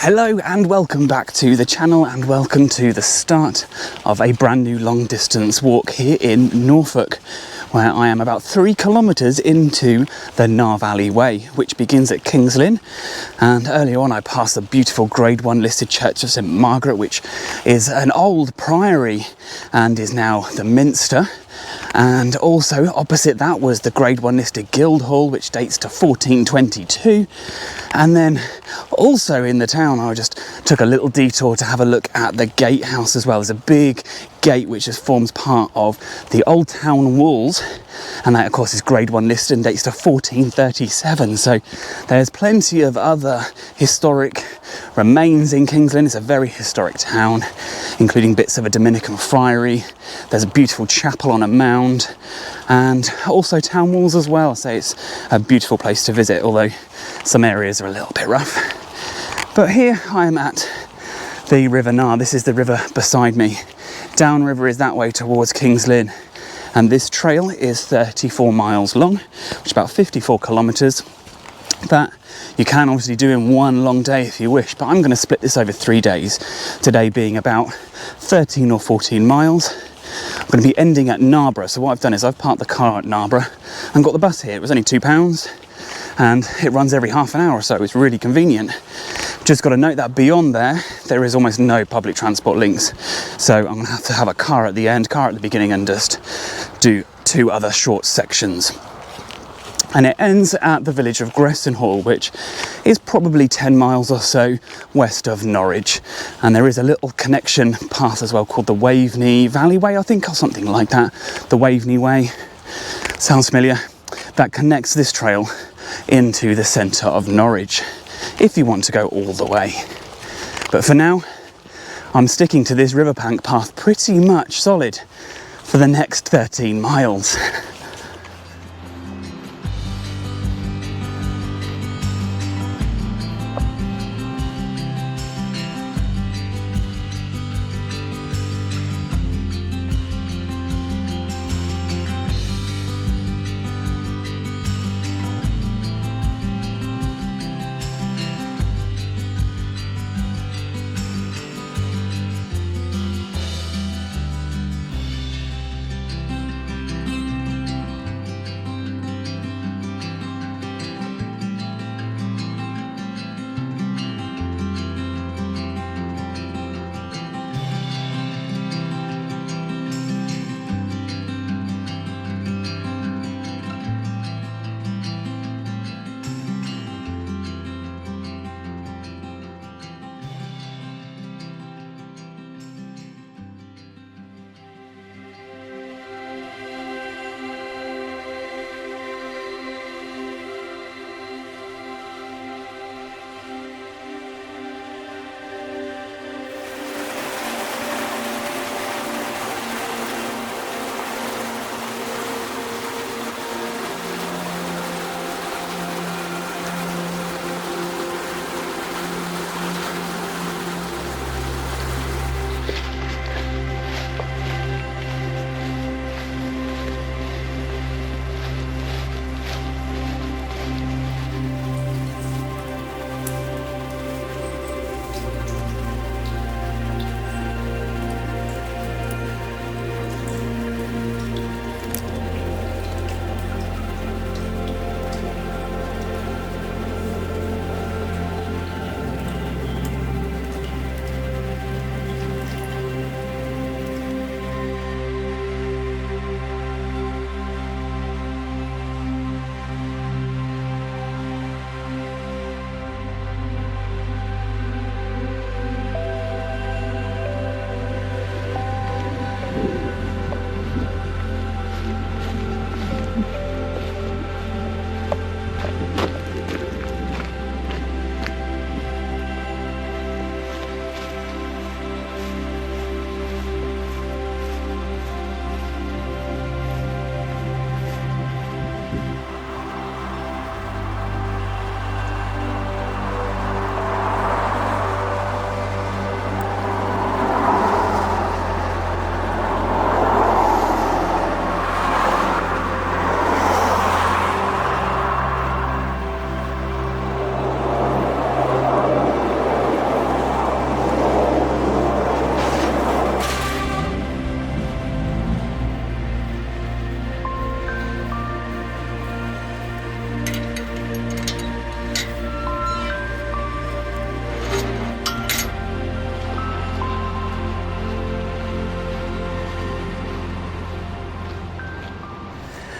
Hello and welcome back to the channel, and welcome to the start of a brand new long distance walk here in Norfolk, where I am about 3 kilometres into the Nar Valley Way, which begins at Kings Lynn. And earlier on I passed the beautiful Grade 1 listed Church of St Margaret, which is an old priory and is now the Minster. And also opposite that was the Grade 1 listed Guildhall, which dates to 1422. And then also in the town I just took a little detour to have a look at the gatehouse as well. There's a big gate which forms part of the old town walls, and that of course is Grade 1 listed and dates to 1437. So there's plenty of other historic remains in Kings Lynn. It's a very historic town, including bits of a Dominican friary. There's a beautiful chapel on a mound, and also town walls as well. So it's a beautiful place to visit, although some areas are a little bit rough. But here I am at the River Nar. This is the river beside me. Downriver is that way towards Kings Lynn, and this trail is 34 miles long, which is about 54 kilometres. That you can obviously do in one long day if you wish, but I'm going to split this over 3 days, today being about 13 or 14 miles. I'm going to be ending at Narborough. So what I've done is I've parked the car at Narborough and got the bus here. It was only £2 and it runs every half an hour or so. It's really convenient. Just got to note that beyond there is almost no public transport links. So I'm going to have a car at the end, car at the beginning, and just do 2 other short sections. And it ends at the village of Gressenhall, which is probably 10 miles or so west of Norwich. And there is a little connection path as well called the Valley Way, I think, or something like that. The Waveney Way. Sounds familiar. That connects this trail into the centre of Norwich, if you want to go all the way. But for now, I'm sticking to this riverbank path pretty much solid for the next 13 miles.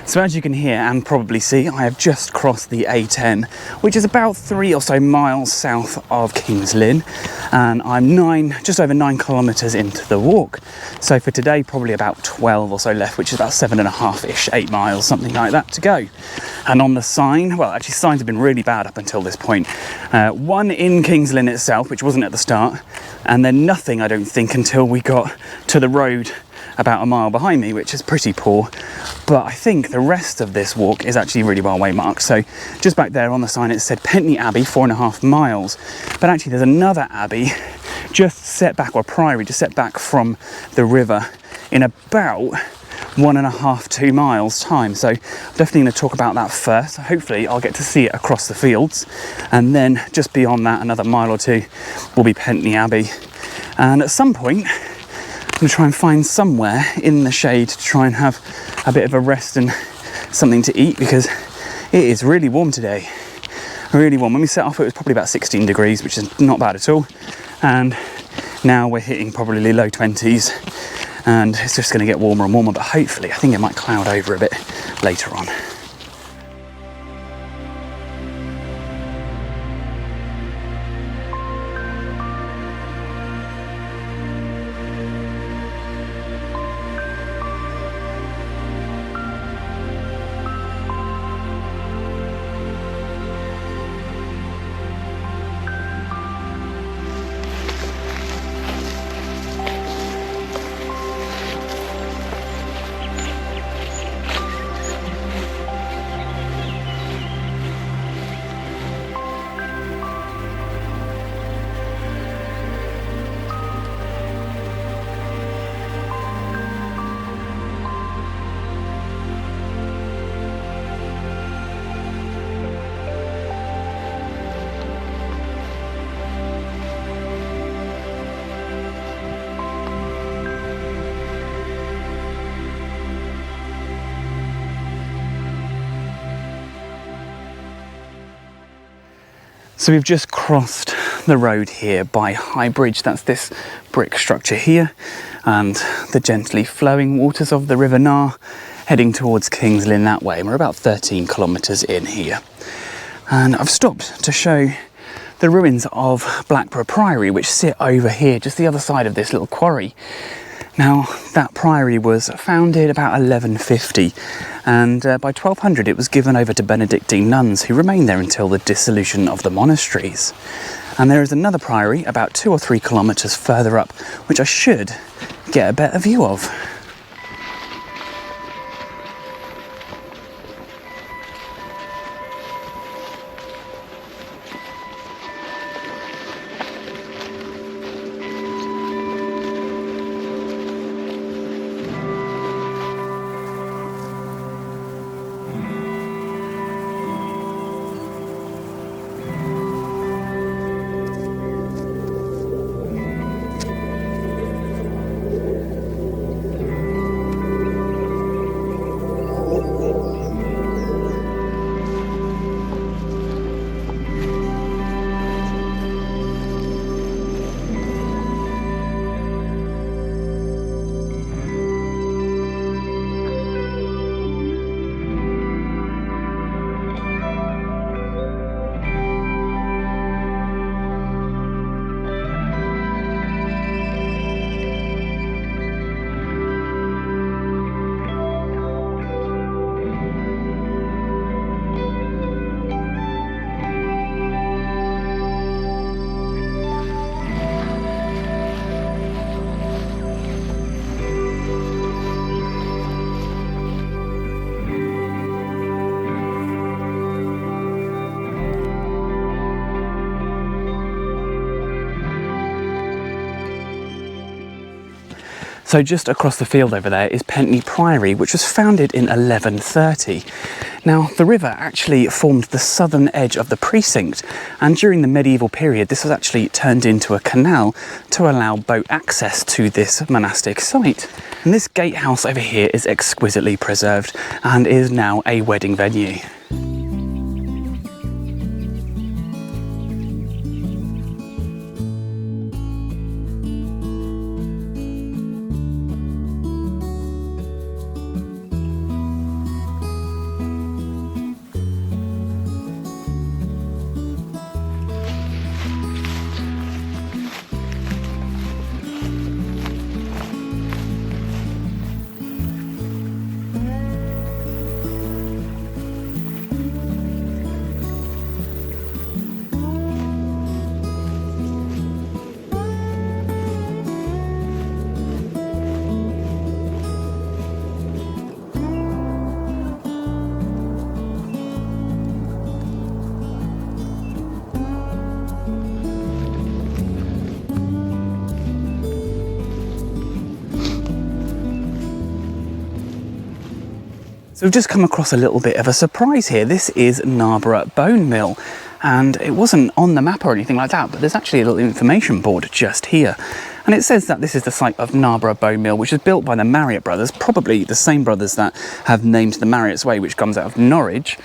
So as you can hear and probably see, I have just crossed the A10, which is about 3 or so miles south of Kings Lynn, and I'm just over 9 kilometres into the walk. So for today, probably about 12 or so left, which is about 7.5-ish, 8 miles, something like that to go. And on the sign, well, actually signs have been really bad up until this point. One in Kings Lynn itself, which wasn't at the start, and then nothing, I don't think, until we got to the road about a mile behind me, which is pretty poor. But I think the rest of this walk is actually really well waymarked. So just back there on the sign it said Pentney Abbey, 4.5 miles, but actually there's another abbey just set back, or priory just set back from the river in about 1.5-2 miles time. So I'm definitely going to talk about that first. Hopefully I'll get to see it across the fields, and then just beyond that, another mile or two, will be Pentney Abbey. And at some point I'm going to try and find somewhere in the shade to try and have a bit of a rest and something to eat, because it is really warm today. Really warm. When we set off it was probably about 16 degrees, which is not bad at all. And now we're hitting probably low 20s, and it's just going to get warmer and warmer, but hopefully I think it might cloud over a bit later on. So we've just crossed the road here by High Bridge. That's this brick structure here, and the gently flowing waters of the River Nar heading towards Kings Lynn that way. And we're about 13 kilometres in here. And I've stopped to show the ruins of Blackborough Priory, which sit over here, just the other side of this little quarry. Now, that priory was founded about 1150, and by 1200 it was given over to Benedictine nuns, who remained there until the dissolution of the monasteries. And there is another priory about 2 or 3 kilometres further up, which I should get a better view of. So just across the field over there is Pentney Priory, which was founded in 1130. Now, the river actually formed the southern edge of the precinct, and during the medieval period this was actually turned into a canal to allow boat access to this monastic site. And this gatehouse over here is exquisitely preserved and is now a wedding venue. So we've just come across a little bit of a surprise here. This is Narborough Bone Mill, and it wasn't on the map or anything like that, but there's actually a little information board just here. And it says that this is the site of Narborough Bone Mill, which is built by the Marriott brothers, probably the same brothers that have named the Marriott's Way, which comes out of Norwich,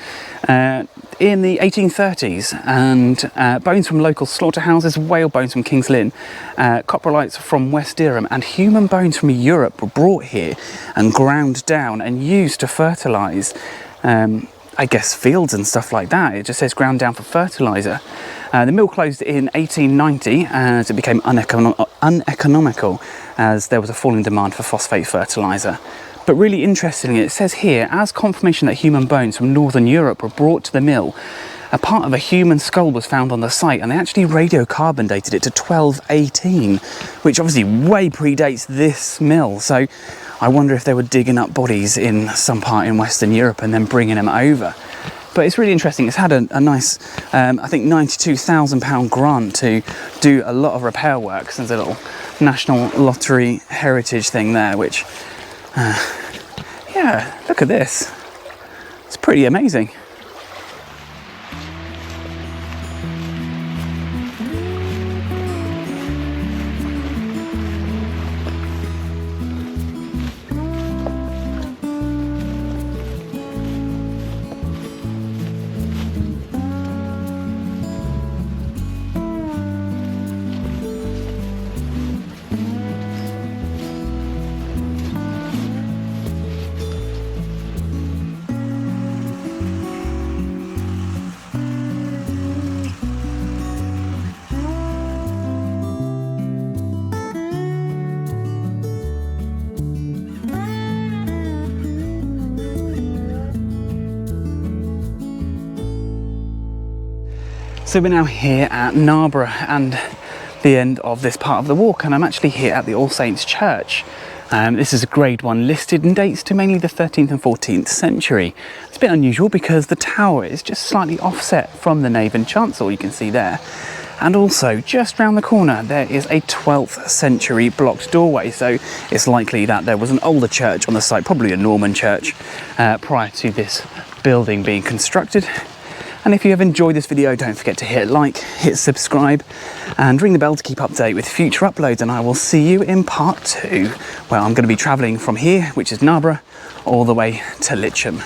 in the 1830s. And bones from local slaughterhouses, whale bones from Kings Lynn, coprolites from West Durham, and human bones from Europe were brought here and ground down and used to fertilise, I guess, fields and stuff like that. It just says ground down for fertiliser. The mill closed in 1890 as it became uneconomical as there was a fall in demand for phosphate fertiliser. But really interestingly, it says here, as confirmation that human bones from Northern Europe were brought to the mill, a part of a human skull was found on the site, and they actually radiocarbon dated it to 1218, which obviously way predates this mill. So I wonder if they were digging up bodies in some part in Western Europe and then bringing them over. But it's really interesting. It's had a nice, I think, £92,000 grant to do a lot of repair works. There's a little National Lottery heritage thing there, which, yeah, look at this. It's pretty amazing. So we're now here at Narborough and the end of this part of the walk, and I'm actually here at the All Saints Church. This is a Grade 1 listed and dates to mainly the 13th and 14th century. It's a bit unusual because the tower is just slightly offset from the nave and chancel, you can see there. And also, just round the corner, there is a 12th century blocked doorway, so it's likely that there was an older church on the site, probably a Norman church, prior to this building being constructed. And if you have enjoyed this video, don't forget to hit like, hit subscribe, and ring the bell to keep up to date with future uploads. And I will see you in part 2, where I'm going to be travelling from here, which is Narborough, all the way to Litcham.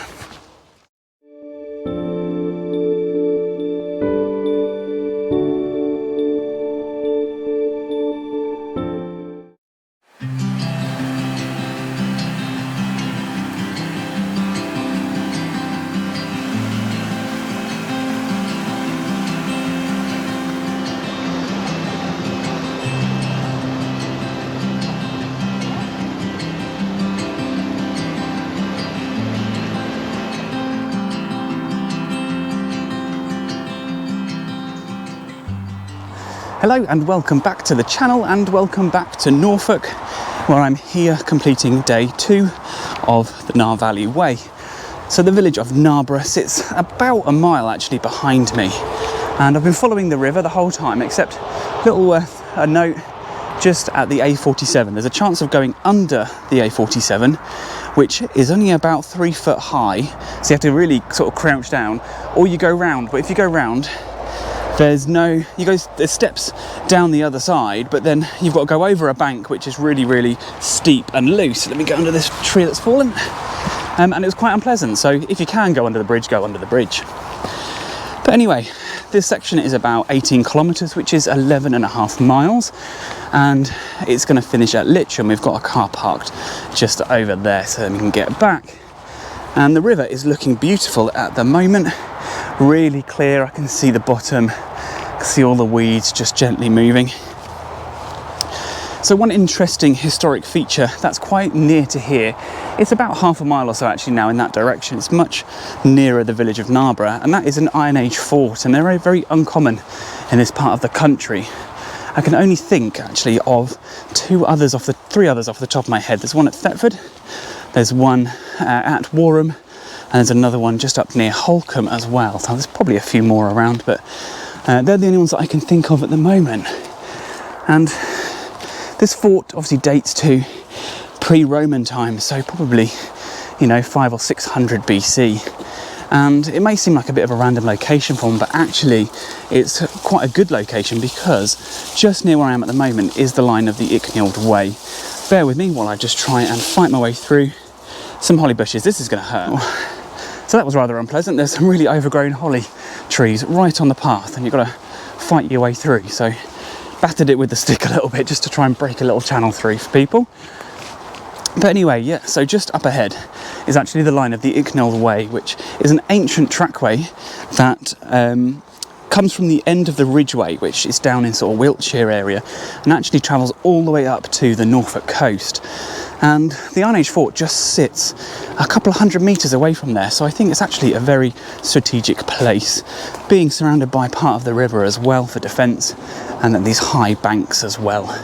Hello and welcome back to the channel, and welcome back to Norfolk, where I'm here completing day 2 of the Nar Valley Way. So the village of Narborough sits about a mile actually behind me, and I've been following the river the whole time, except Littleworth, a note just at the A47. There's a chance of going under the A47, which is only about 3 foot high, so you have to really sort of crouch down, or you go round. But if you go round, there's steps down the other side, but then you've got to go over a bank which is really, really steep and loose. Let me go under this tree that's fallen. And it was quite unpleasant, so if you can go under the bridge, go under the bridge. But anyway, this section is about 18 kilometres, which is 11.5 miles, and it's going to finish at Litcham. We've got a car parked just over there so that we can get back. And the river is looking beautiful at the moment, really clear. I can see the bottom, I can see all the weeds just gently moving. So one interesting historic feature that's quite near to here, it's about half a mile or so actually now in that direction. It's much nearer the village of Narborough, and that is an Iron Age fort, and they're very, very uncommon in this part of the country. I can only think actually of three others off the top of my head. There's one at Thetford, there's one at Warham, and there's another one just up near Holcombe as well. So there's probably a few more around, but they're the only ones that I can think of at the moment. And this fort obviously dates to pre-Roman times, so probably, you know, 500 or 600 BC. And it may seem like a bit of a random location for them, but actually it's quite a good location, because just near where I am at the moment is the line of the Icknield Way. Bear with me while I just try and fight my way through some holly bushes. This is going to hurt. So that was rather unpleasant. There's some really overgrown holly trees right on the path, and you've got to fight your way through. So battered it with the stick a little bit just to try and break a little channel through for people. But anyway, yeah, so just up ahead is actually the line of the Icknield Way, which is an ancient trackway that comes from the end of the Ridgeway, which is down in sort of Wiltshire area, and actually travels all the way up to the Norfolk coast. And the Iron Age fort just sits a couple of 100 metres away from there, so I think it's actually a very strategic place, being surrounded by part of the river as well for defence, and then these high banks as well.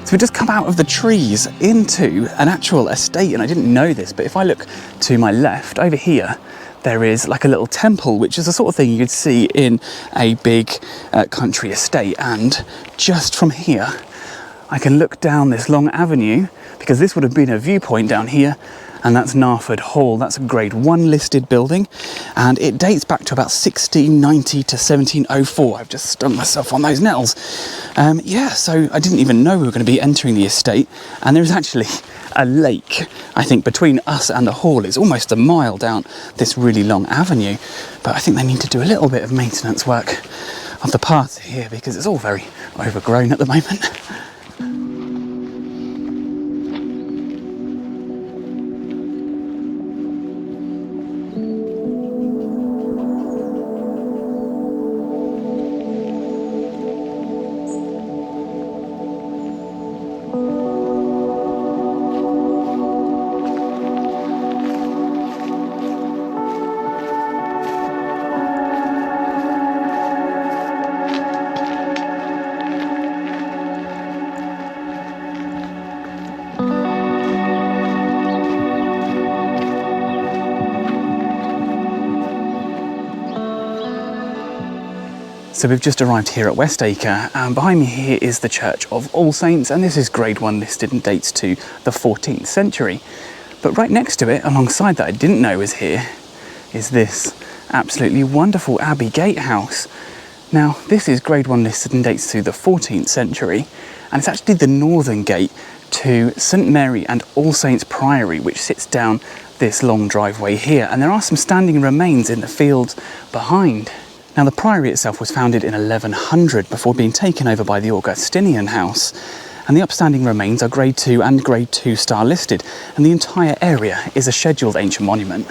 So we just come out of the trees into an actual estate, and I didn't know this, but if I look to my left over here, there is like a little temple, which is the sort of thing you'd see in a big country estate. And just from here, I can look down this long avenue, because this would have been a viewpoint down here, and that's Narford Hall. That's a Grade 1 listed building, and it dates back to about 1690 to 1704. I've just stung myself on those nettles. Yeah, so I didn't even know we were going to be entering the estate, and there's actually a lake, I think, between us and the hall. It's almost a mile down this really long avenue, but I think they need to do a little bit of maintenance work of the path here, because it's all very overgrown at the moment. So we've just arrived here at Westacre, and behind me here is the Church of All Saints, and this is Grade 1 listed and dates to the 14th century. But right next to it, alongside that I didn't know was here, is this absolutely wonderful Abbey Gatehouse. Now, this is Grade 1 listed and dates to the 14th century, and it's actually the northern gate to St Mary and All Saints Priory, which sits down this long driveway here, and there are some standing remains in the fields behind. Now, the priory itself was founded in 1100 before being taken over by the Augustinian house, and the upstanding remains are Grade 2 and Grade 2 star listed, and the entire area is a scheduled ancient monument.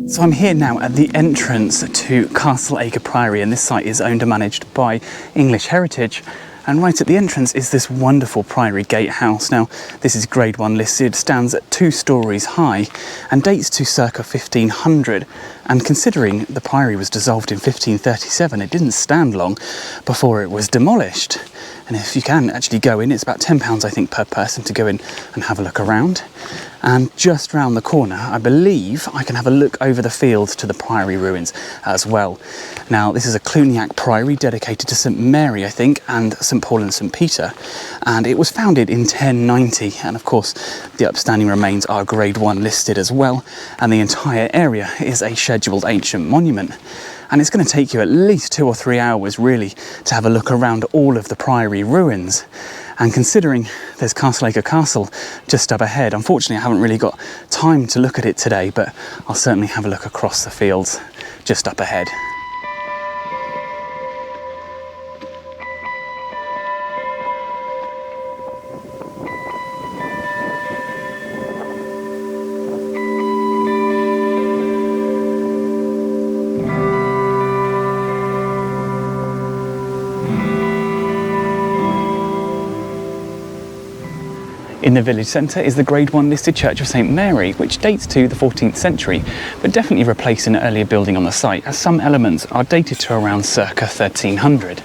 So I'm here now at the entrance to Castle Acre Priory, and this site is owned and managed by English Heritage. And right at the entrance is this wonderful Priory Gatehouse. Now, this is Grade 1 listed, stands at 2 stories high and dates to circa 1500. And considering the Priory was dissolved in 1537, it didn't stand long before it was demolished. And if you can actually go in, it's about £10 I think per person to go in and have a look around. And just round the corner, I believe I can have a look over the fields to the Priory ruins as well. Now, this is a Cluniac Priory dedicated to St Mary, I think, and St Paul and St Peter. And it was founded in 1090. And of course, the upstanding remains are Grade 1 listed as well. And the entire area is a scheduled ancient monument. And it's going to take you at least 2 or 3 hours really to have a look around all of the Priory ruins. And considering there's Castle Acre Castle just up ahead, unfortunately I haven't really got time to look at it today, but I'll certainly have a look across the fields just up ahead. In the village centre is the Grade 1 listed Church of St Mary, which dates to the 14th century, but definitely replaced an earlier building on the site, as some elements are dated to around circa 1300.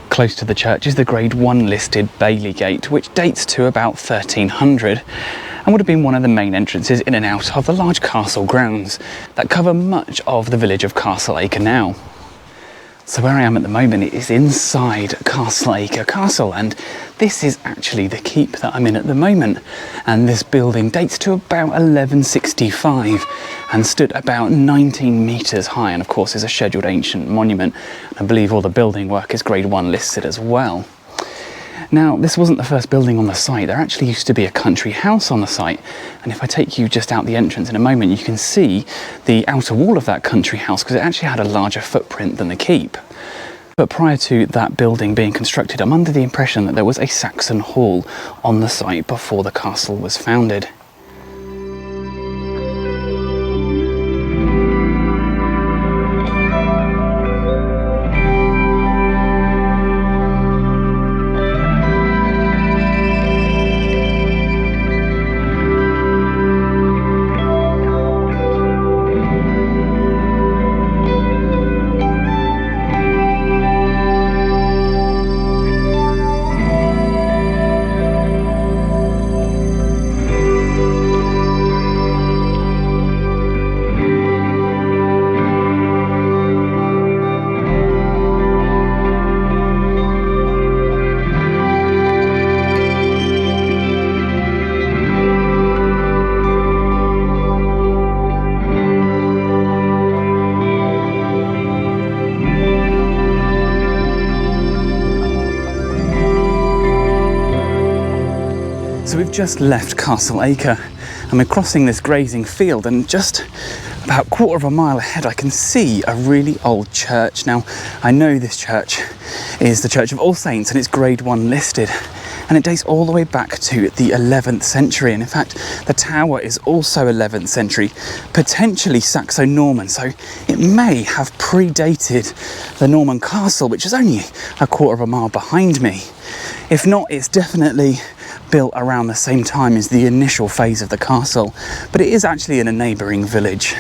Close to the church is the Grade 1 listed Bailey Gate, which dates to about 1300, and would have been one of the main entrances in and out of the large castle grounds that cover much of the village of Castle Acre now. So where I am at the moment is inside Castle Acre Castle, and this is actually the keep that I'm in at the moment. And this building dates to about 1165 and stood about 19 metres high, and of course is a scheduled ancient monument. I believe all the building work is Grade 1 listed as well. Now, this wasn't the first building on the site. There actually used to be a country house on the site, and if I take you just out the entrance in a moment, you can see the outer wall of that country house because it actually had a larger footprint than the keep. But prior to that building being constructed, I'm under the impression that there was a Saxon hall on the site before the castle was founded. So we've just left Castle Acre and we're crossing this grazing field, and just about 1/4 mile ahead I can see a really old church. Now, I know this church is the Church of All Saints and it's Grade 1 listed, and it dates all the way back to the 11th century. And in fact, the tower is also 11th century, potentially Saxo-Norman, so it may have predated the Norman castle, which is only 1/4 mile behind me. If not, it's definitely built around the same time as the initial phase of the castle, but it is actually in a neighbouring village.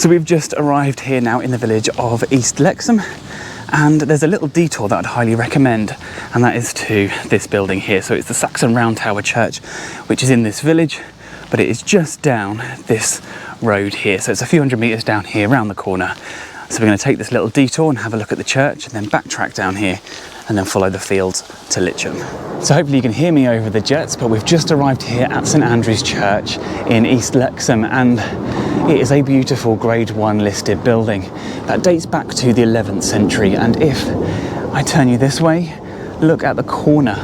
So we've just arrived here now in the village of East Litcham, And there's a little detour that I'd highly recommend, and that is to this building here. So it's the Saxon Round Tower Church, which is in this village, but it is just down this road here. So it's a few hundred metres down here around the corner. So we're going to take this little detour and have a look at the church, and then backtrack down here and then follow the fields to Litcham. So hopefully you can hear me over the jets, but we've just arrived here at St Andrew's Church in East Litcham, and it is a beautiful Grade 1 listed building that dates back to the 11th century. And if I turn you this way, look at the corner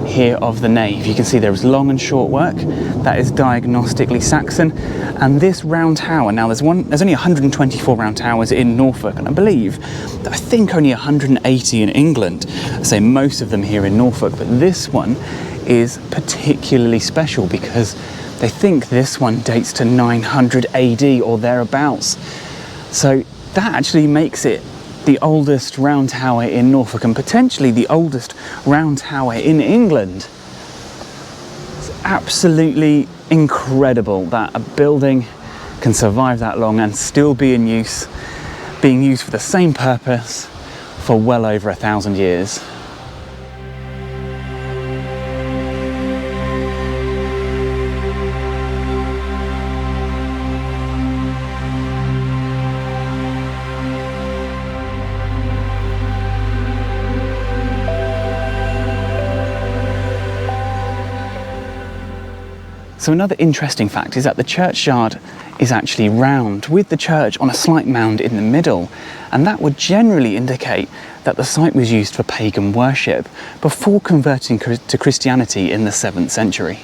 here of the nave. You can see there is long and short work. That is diagnostically Saxon. And this round tower, now there's only 124 round towers in Norfolk, and I think only 180 in England. I say most of them here in Norfolk, but this one is particularly special because they think this one dates to 900 AD or thereabouts. So that actually makes it the oldest round tower in Norfolk, and potentially the oldest round tower in England. It's absolutely incredible that a building can survive that long and still be in use, being used for the same purpose for well over 1,000 years. So another interesting fact is that the churchyard is actually round, with the church on a slight mound in the middle, and that would generally indicate that the site was used for pagan worship before converting to Christianity in the 7th century.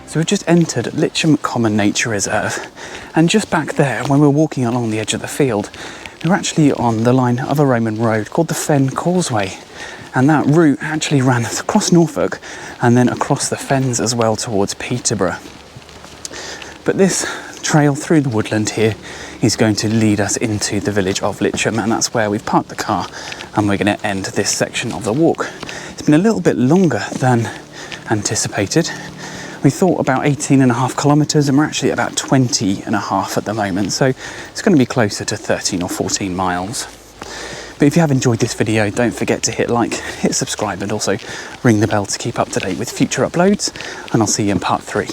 So we've just entered Litcham Common Nature Reserve, and just back there, when we were walking along the edge of the field, we were actually on the line of a Roman road called the Fen Causeway, and that route actually ran across Norfolk and then across the Fens as well towards Peterborough. But this trail through the woodland here is going to lead us into the village of Litcham, and that's where we've parked the car, and we're going to end this section of the walk. It's been a little bit longer than anticipated. We thought about 18.5 kilometres, and we're actually at about 20.5 at the moment, so it's going to be closer to 13 or 14 miles. But if you have enjoyed this video, don't forget to hit like, hit subscribe, and also ring the bell to keep up to date with future uploads, and I'll see you in part 3.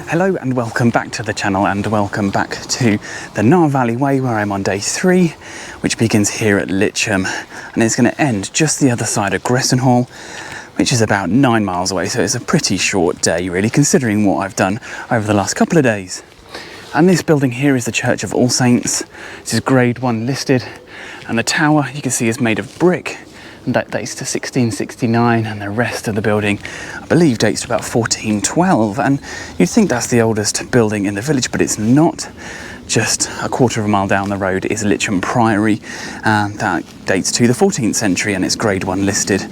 Hello and welcome back to the channel, and welcome back to the Nar Valley Way, where I'm on day 3, which begins here at Litcham, and it's going to end just the other side of Gressenhall, which is about 9 miles away. So it's a pretty short day really, considering what I've done over the last couple of days. And this building here is the Church of All Saints. This is Grade 1 listed, and the tower you can see is made of brick, and that dates to 1669, and the rest of the building I believe dates to about 1412, and you'd think that's the oldest building in the village, but it's not. Just a quarter of a mile down the road is Litcham Priory, and that dates to the 14th century, and it's Grade 1 listed,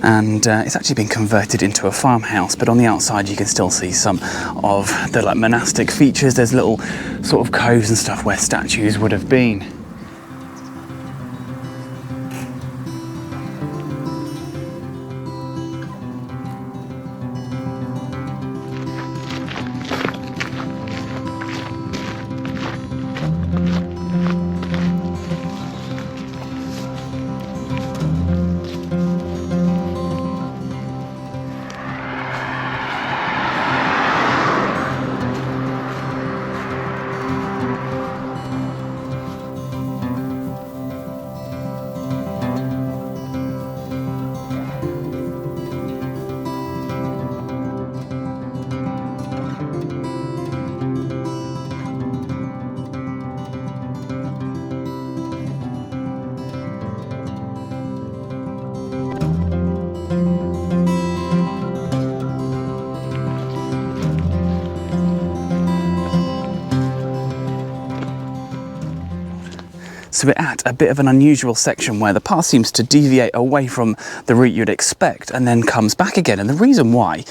and it's actually been converted into a farmhouse, but on the outside you can still see some of the monastic features. There's little sort of coves and stuff where statues would have been. So we're at a bit of an unusual section where the path seems to deviate away from the route you'd expect and then comes back again. And the reason why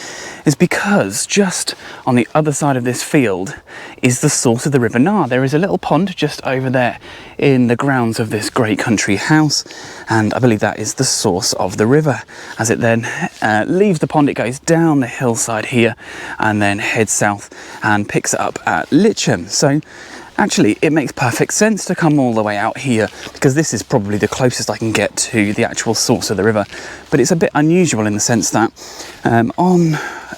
is because just on the other side of this field is the source of the River Nar. There is a little pond just over there in the grounds of this great country house, and I believe that is the source of the river. As it then leaves the pond, it goes down the hillside here and then heads south and picks it up at Litcham. So actually, it makes perfect sense to come all the way out here because this is probably the closest I can get to the actual source of the river. But it's a bit unusual in the sense that on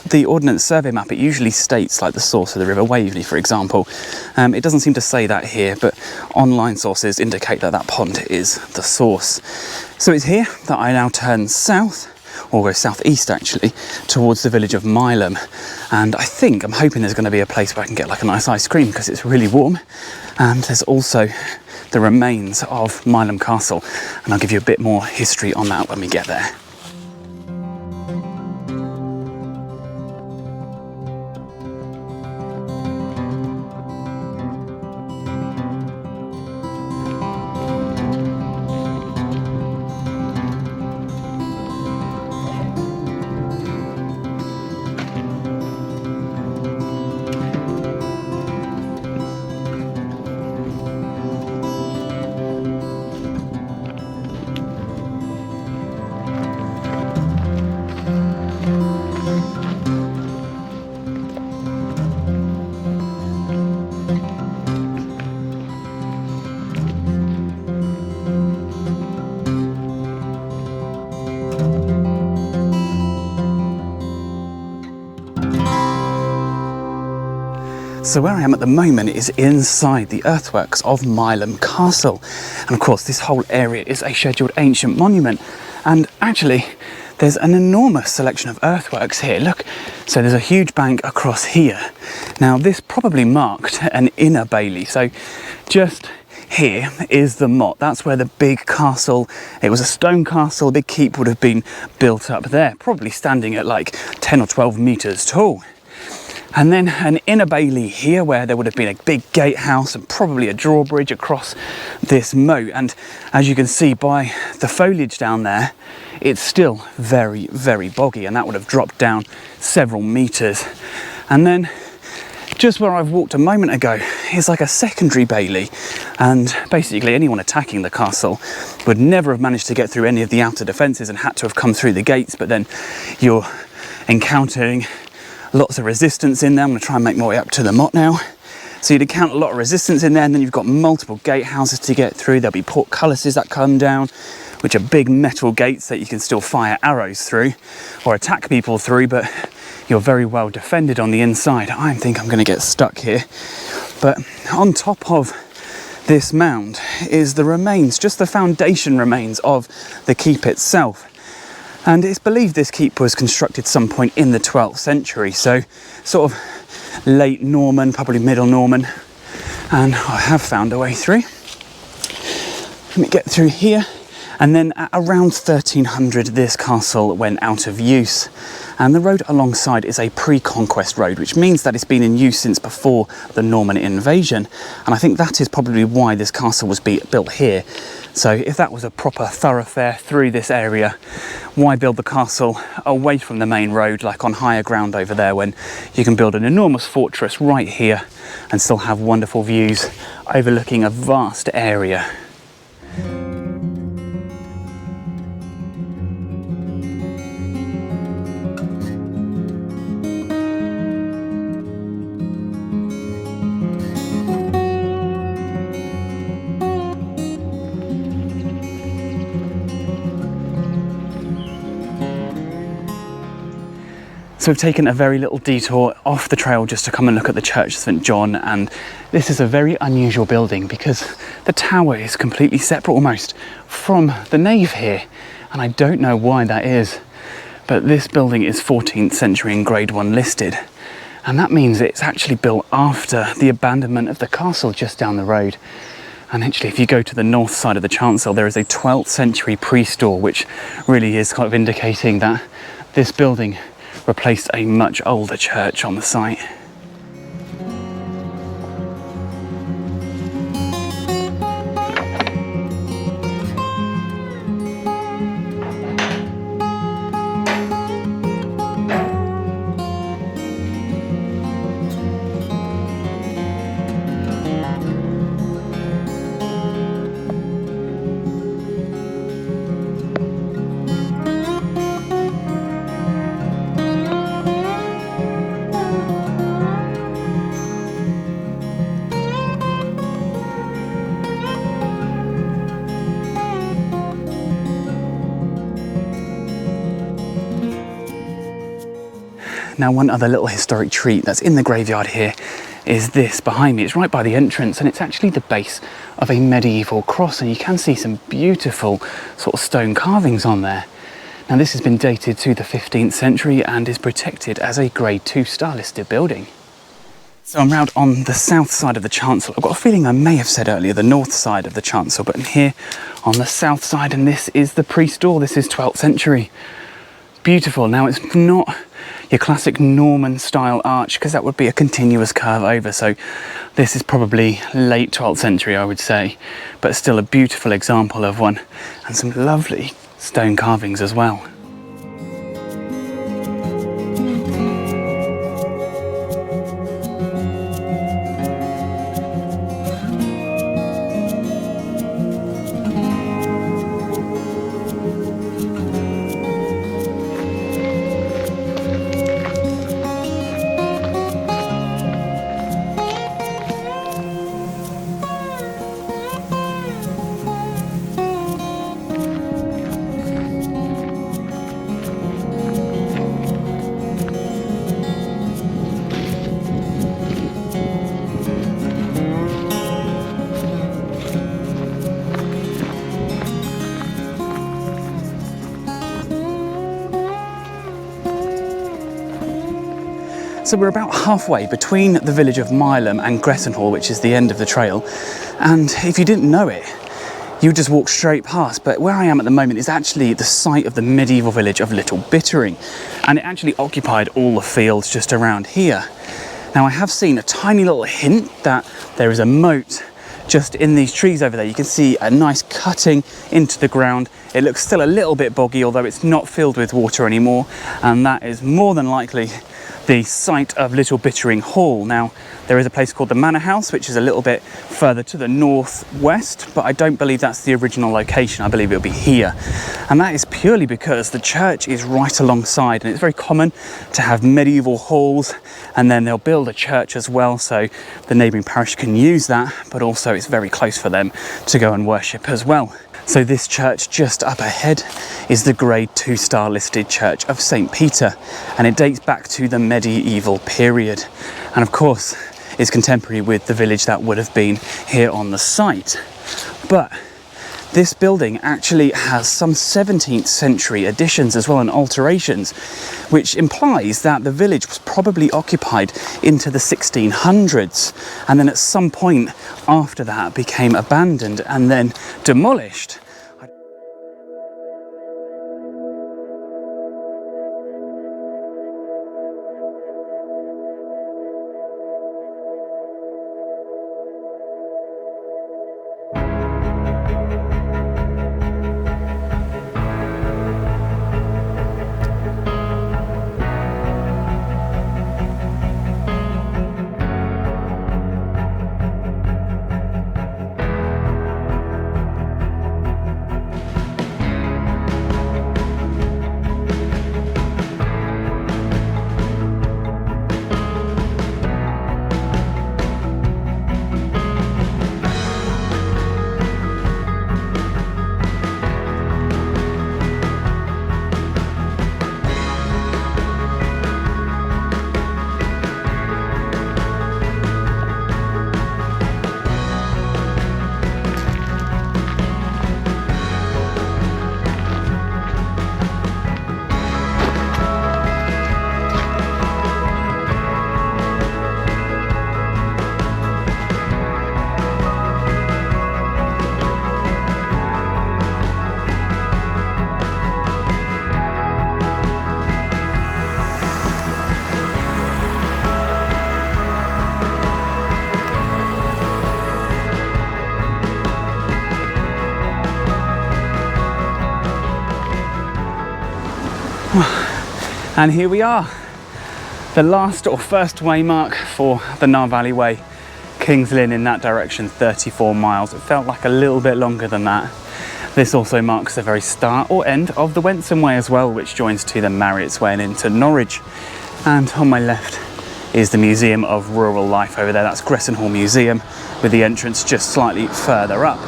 the Ordnance Survey map, it usually states like the source of the River Waveney, for example. It doesn't seem to say that here, but online sources indicate that that pond is the source. So it's here that I now turn south, or go southeast actually, towards the village of Meindl. And I'm hoping there's going to be a place where I can get like a nice ice cream because it's really warm. And there's also the remains of Meindl Castle, and I'll give you a bit more history on that when we get there. So where I am at the moment is inside the earthworks of Meindl Castle. And of course, this whole area is a scheduled ancient monument. And actually, there's an enormous selection of earthworks here. Look, so there's a huge bank across here. Now, this probably marked an inner bailey. So just here is the motte. That's where the big castle, it was a stone castle, the big keep would have been built up there, probably standing at like 10 or 12 meters tall. And then an inner bailey here where there would have been a big gatehouse and probably a drawbridge across this moat. And as you can see by the foliage down there, it's still very, very boggy, and that would have dropped down several meters. And then just where I've walked a moment ago is like a secondary bailey, and basically anyone attacking the castle would never have managed to get through any of the outer defences and had to have come through the gates. But then you're encountering lots of resistance in there. I'm going to try and make my way up to the motte now. So you'd encounter a lot of resistance in there, and then you've got multiple gatehouses to get through. There'll be portcullises that come down, which are big metal gates that you can still fire arrows through or attack people through, but you're very well defended on the inside. I think I'm going to get stuck here. But on top of this mound is the remains, just the foundation remains of the keep itself. And it's believed this keep was constructed some point in the 12th century, so sort of late Norman, probably middle Norman. And I have found a way through. Let me get through here. And then at around 1300, this castle went out of use. And the road alongside is a pre-conquest road, which means that it's been in use since before the Norman invasion. And I think that is probably why this castle was built here. So if that was a proper thoroughfare through this area, why build the castle away from the main road, like on higher ground over there, when you can build an enormous fortress right here and still have wonderful views overlooking a vast area. So we've taken a very little detour off the trail just to come and look at the Church of St John, and this is a very unusual building because the tower is completely separate almost from the nave here, and I don't know why that is, but this building is 14th century and grade 1 listed, and that means it's actually built after the abandonment of the castle just down the road. And actually, if you go to the north side of the chancel, there is a 12th century priest door, which really is kind of indicating that this building replaced a much older church on the site. Now, one other little historic treat that's in the graveyard here is this behind me. It's right by the entrance, and it's actually the base of a medieval cross, and you can see some beautiful sort of stone carvings on there. Now, this has been dated to the 15th century and is protected as a Grade 2 star listed building. So I'm round on the south side of the chancel. I've got a feeling I may have said earlier the north side of the chancel, but I'm here on the south side, and this is the priest door. This is 12th century. Beautiful. Now, it's not your classic Norman style arch, because that would be a continuous curve over, so this is probably late 12th century, I would say, but still a beautiful example of one, and some lovely stone carvings as well. So we're about halfway between the village of Meindl and Gressenhall, which is the end of the trail. And if you didn't know it, you would just walk straight past. But where I am at the moment is actually the site of the medieval village of Little Bittering. And it actually occupied all the fields just around here. Now, I have seen a tiny little hint that there is a moat just in these trees over there. You can see a nice cutting into the ground. It looks still a little bit boggy, although it's not filled with water anymore. And that is more than likely the site of Little Bittering Hall. Now, there is a place called the Manor House, which is a little bit further to the northwest, but I don't believe that's the original location. I believe it'll be here. And that is purely because the church is right alongside, and it's very common to have medieval halls, and then they'll build a church as well, so the neighbouring parish can use that, but also it's very close for them to go and worship as well. So this church just up ahead is the Grade 2 star listed Church of St. Peter, and it dates back to the medieval period, and of course is contemporary with the village that would have been here on the site. But this building actually has some 17th century additions as well, and alterations, which implies that the village was probably occupied into the 1600s, and then at some point after that became abandoned and then demolished. And here we are, the last or first waymark for the Nar Valley Way, Kings Lynn in that direction, 34 miles. It felt like a little bit longer than that. This also marks the very start or end of the Wensum Way as well, which joins to the Marriott's Way and into Norwich. And on my left is the Museum of Rural Life over there. That's Gressenhall Museum, with the entrance just slightly further up.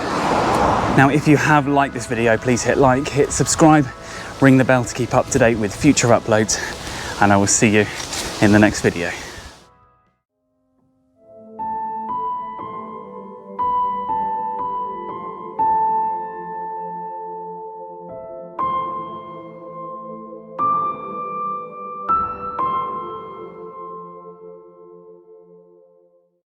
Now, if you have liked this video, please hit like, hit subscribe, ring the bell to keep up to date with future uploads, and I will see you in the next video.